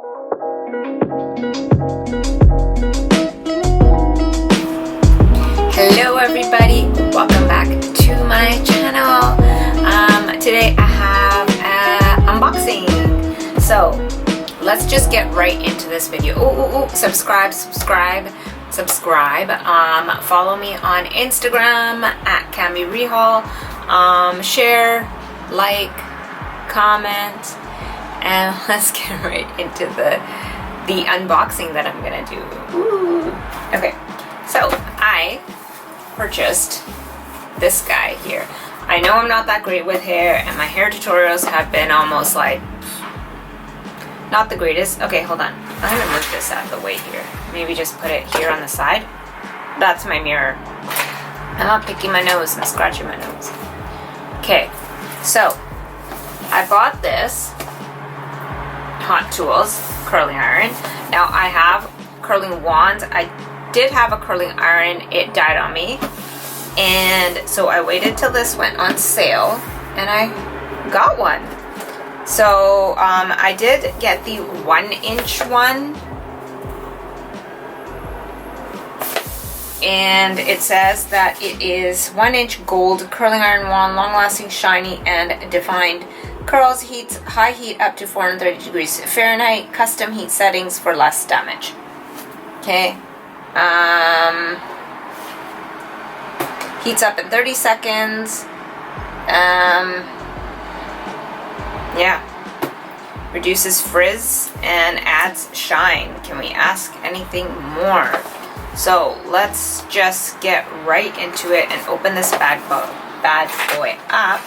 Hello everybody, welcome back to my channel. Today I have an unboxing. So let's just get right into this video. Subscribe. Follow me on Instagram at CamiRehal. Share, like, comment, and let's get right into the unboxing that I'm gonna do. Okay, so I purchased this guy here. I know I'm not that great with hair, and my hair tutorials have been almost like not the greatest. Okay, hold on. I'm gonna move this out of the way here. Maybe just put it here on the side. That's my mirror. I'm not picking my nose and scratching my nose. Okay, so I bought this Hot Tools curling iron. Now I have curling wands. I did have a curling iron. It died on me. And so I waited till this went on sale and I got one. So I did get the 1-inch one. And it says that it is 1-inch gold curling iron wand, long lasting, shiny, and defined. Curls, heats, high heat up to 430 degrees Fahrenheit, custom heat settings for less damage. Okay. Heats up in 30 seconds. Yeah. Reduces frizz and adds shine. Can we ask anything more? So let's just get right into it and open this bad boy up.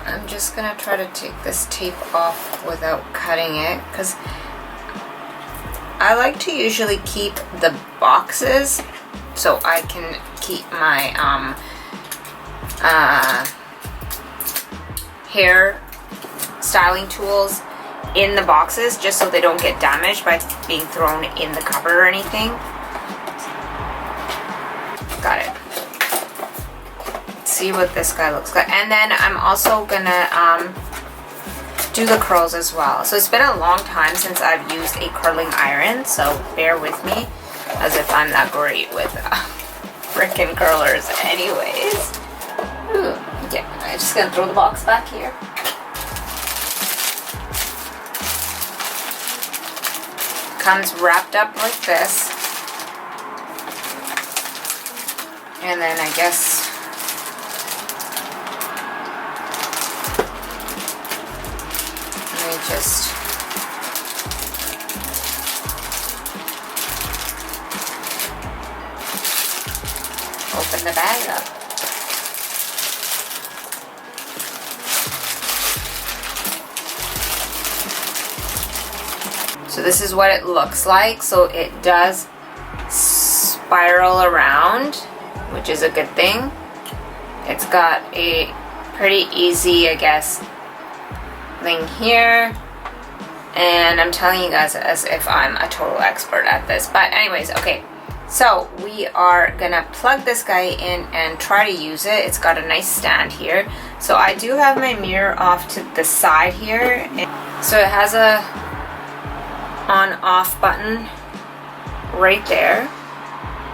I'm just gonna try to take this tape off without cutting it, because I like to usually keep the boxes so I can keep my hair styling tools in the boxes, just so they don't get damaged by being thrown in the cupboard or anything. Got it. Let's see what this guy looks like. And then I'm also gonna do the curls as well. So it's been a long time since I've used a curling iron, so bear with me, as if I'm that great with frickin' curlers anyways. Okay, I'm just gonna throw the box back here. Comes wrapped up like this. And then I guess let me just open the bag up. So this is what it looks like. So it does spiral around, which is a good thing. It's got a pretty easy, I guess, thing here. And I'm telling you guys as if I'm a total expert at this. But anyways, okay. So we are gonna plug this guy in and try to use it. It's got a nice stand here. So I do have my mirror off to the side here. So it has a on-off button right there.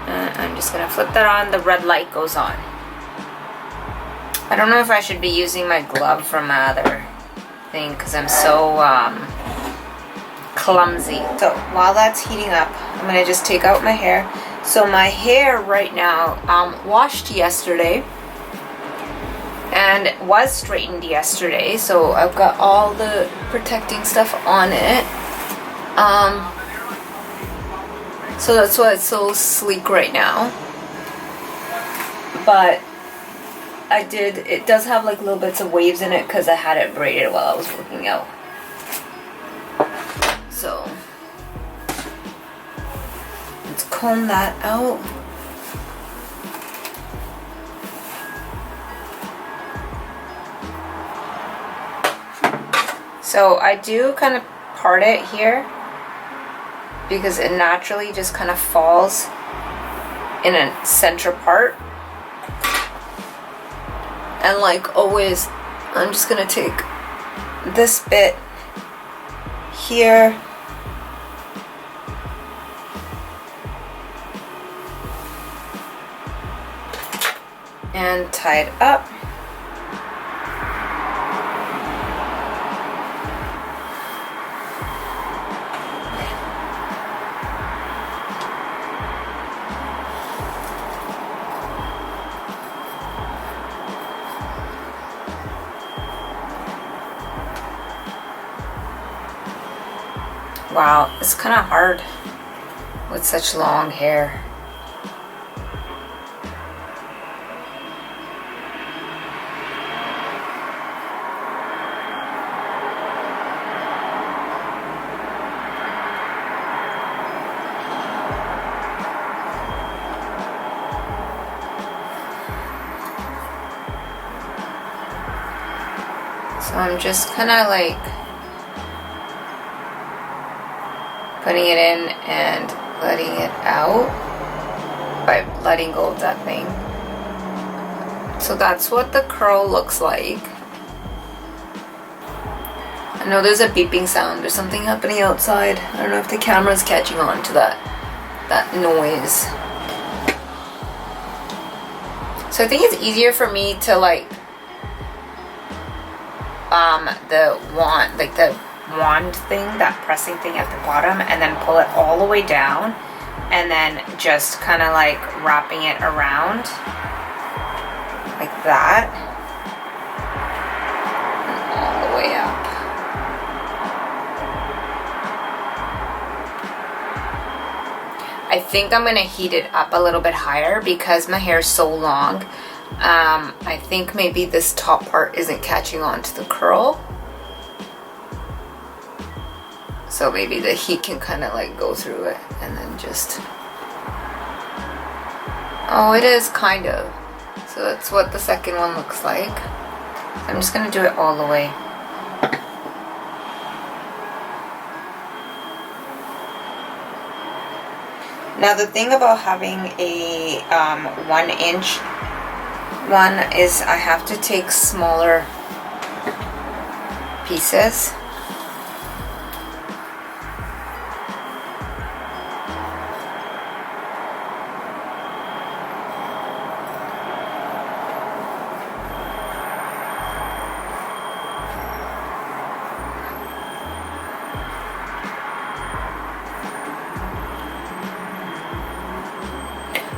I'm just gonna flip that on. The red light goes on. I don't know if I should be using my glove from my other thing because I'm so clumsy. So while that's heating up, I'm gonna just take out my hair. So my hair right now washed yesterday and was straightened yesterday, so I've got all the protecting stuff on it. So that's why it's so sleek right now. But it does have like little bits of waves in it because I had it braided while I was working out. So let's comb that out. So I do kind of part it here because it naturally just kind of falls in a center part. And like always, I'm just gonna take this bit here. And tie it up. Wow, it's kind of hard with such long hair. So I'm just kind of like putting it in and letting it out by letting go of that thing. So that's what the curl looks like. I know there's a beeping sound. There's something happening outside. I don't know if the camera's catching on to that noise. So I think it's easier for me to like the wand thing, that pressing thing at the bottom, and then pull it all the way down, and then just kind of like wrapping it around like that and all the way up. I think I'm gonna heat it up a little bit higher because my hair is so long. I think maybe this top part isn't catching on to the curl. So maybe the heat can kind of like go through it and then just... Oh, it is kind of. So that's what the second one looks like. So I'm just going to do it all the way. Now the thing about having a 1 inch one is I have to take smaller pieces.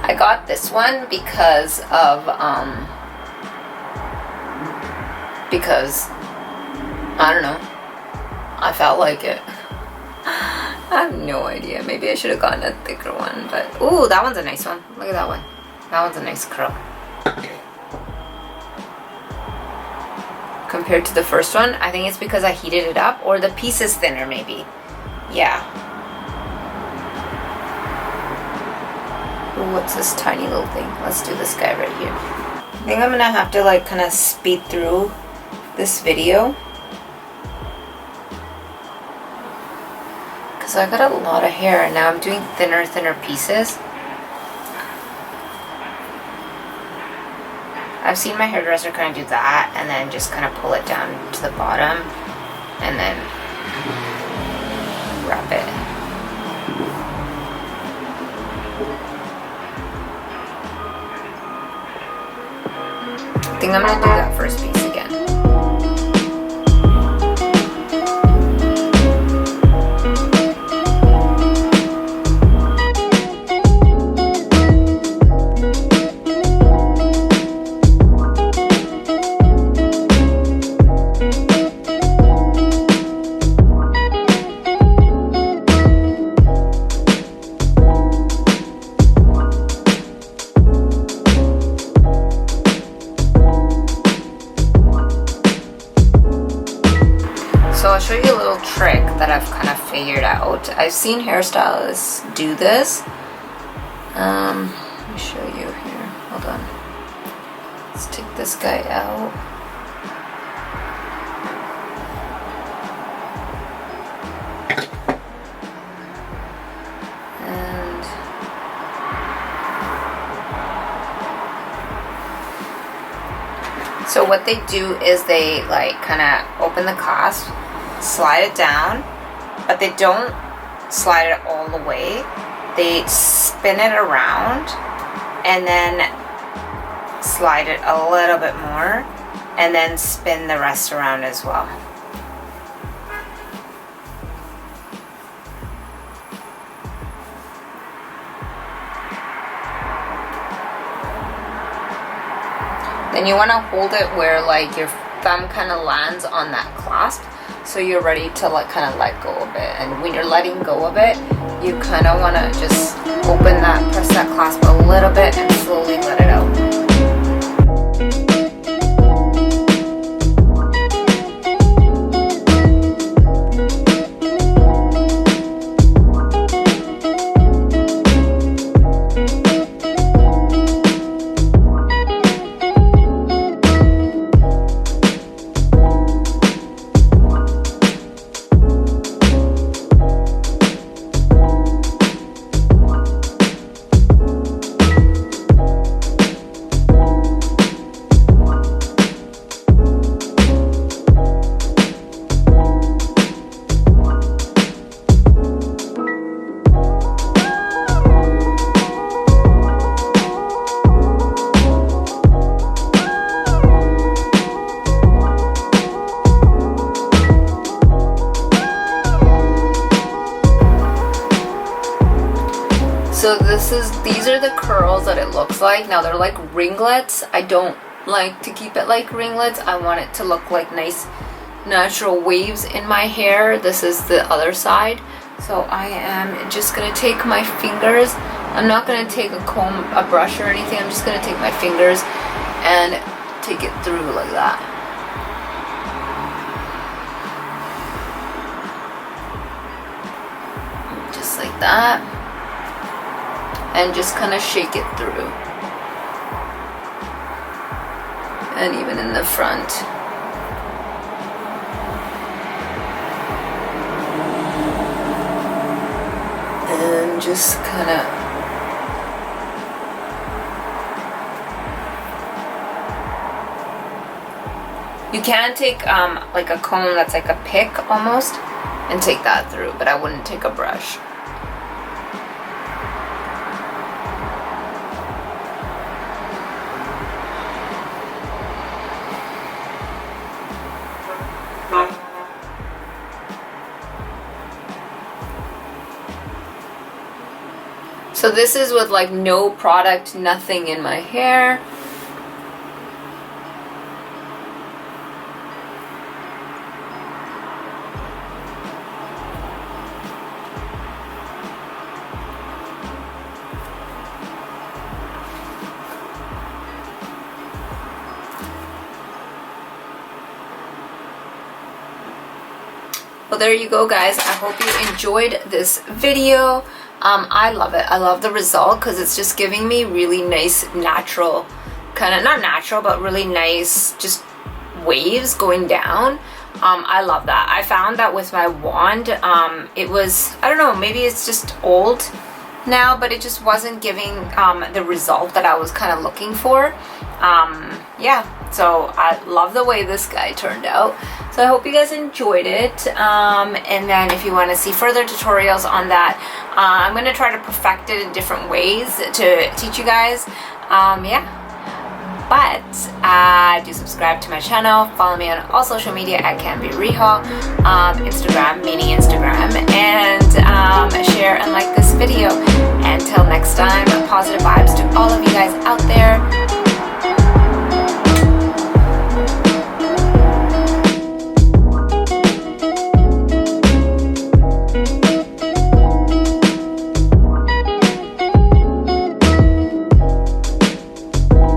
I got this one because of I don't know, I felt like it. I have no idea. Maybe I should have gotten a thicker one, but ooh, that one's a nice one. Look at that one. That one's a nice curl. Compared to the first one, I think it's because I heated it up, or the piece is thinner maybe. Yeah. Ooh, what's this tiny little thing? Let's do this guy right here. I think I'm gonna have to like kind of speed through this video because I got a lot of hair and now I'm doing thinner pieces. I've seen my hairdresser kind of do that and then just kind of pull it down to the bottom and then wrap it. I think I'm gonna do that first piece again. So I'll show you a little trick that I've kind of figured out. I've seen hairstylists do this. Let me show you here. Hold on. Let's take this guy out. And so what they do is they like kind of open the clasp, slide it down, but they don't slide it all the way. They spin it around and then slide it a little bit more and then spin the rest around as well. Then you want to hold it where like your thumb kind of lands on that clasp, so you're ready to like kind of let go of it. And when you're letting go of it, you kind of want to just open that, press that clasp a little bit and slowly let it out. So these are the curls that it looks like. Now they're like ringlets. I don't like to keep it like ringlets. I want it to look like nice natural waves in my hair. This is the other side. So I am just gonna take my fingers. I'm not gonna take a comb, a brush or anything. I'm just gonna take my fingers and take it through like that. Just like that. And just kind of shake it through. And even in the front. And just kind of you can take like a comb that's like a pick almost and take that through, but I wouldn't take a brush. So this is with like no product, nothing in my hair. Well, there you go, guys. I hope you enjoyed this video. I love it. I love the result because it's just giving me really nice natural, kind of not natural, but really nice just waves going down. I love that. I found that with my wand, it was, I don't know, maybe it's just old now, but it just wasn't giving the result that I was kind of looking for. Yeah, so I love the way this guy turned out. So I hope you guys enjoyed it. And then if you want to see further tutorials on that, I'm going to try to perfect it in different ways to teach you guys. Yeah. But do subscribe to my channel. Follow me on all social media at CanbyRehal, Instagram, meaning Instagram, and share and like this video. Until next time, positive vibes to all of you.